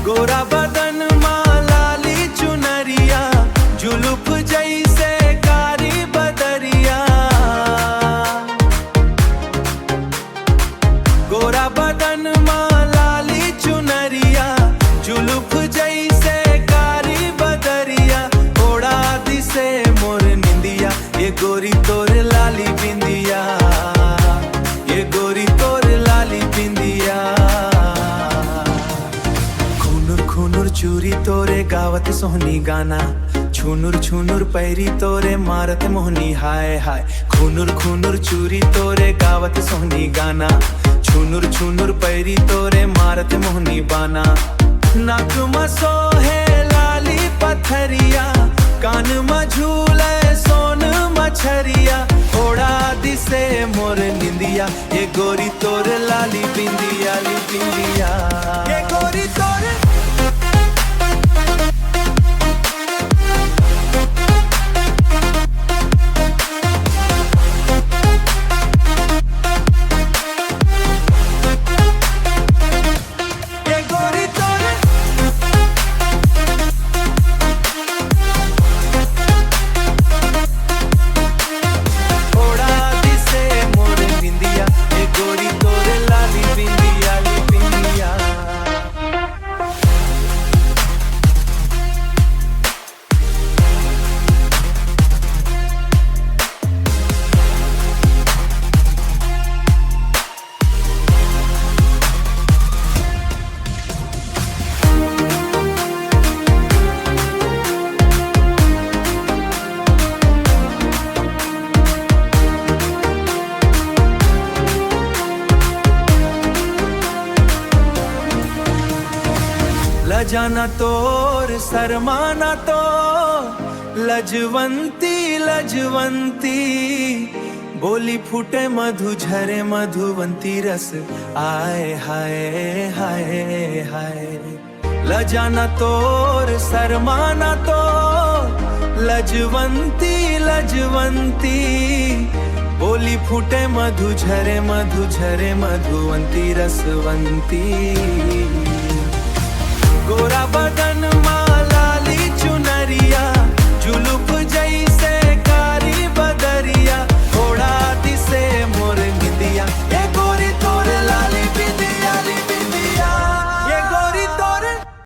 गोरा बदन माँ लाली चुनरिया, जुलूफ जैसे कारी बदरिया। गोरा बदन माँ लाली चुनरिया, जुलूफ जैसे कारी बदरिया। ओड़ा दिसे मोर निंदिया, ये गोरी तोर लाली बिंदिया, ये गोरी तोर लाली बिंदिया। खुनुर खुनुर चूरी तोरे गावत सोहनी गाना, छुनुर छुनुर पैरी तोरे मारत मोहनी हाय हाय। खुनुर खुनुर चूरी तोरे गावत सोहनी गाना, छुनुर छुनुर पैरी तोरे मारत मोहनी बाना। नाक में सोहे लाली पथरिया, कान में झूले सोन मछरिया। ओड़ा दिसे मोर निंदिया, ये गोरी तोर लाली बिंदिया ली बिंदिया। ये गोरी तोर लजाना तोर शर्माना तो, लजवंती लजवंती। बोली फूटे मधु झरे मधुवंती, रस आए हाय हाय हाय। लजाना तोर शर्माना तो, लजवंती लजवंती। बोली फूटे मधु झरे मधुवंती, रसवंती। गोरा बदन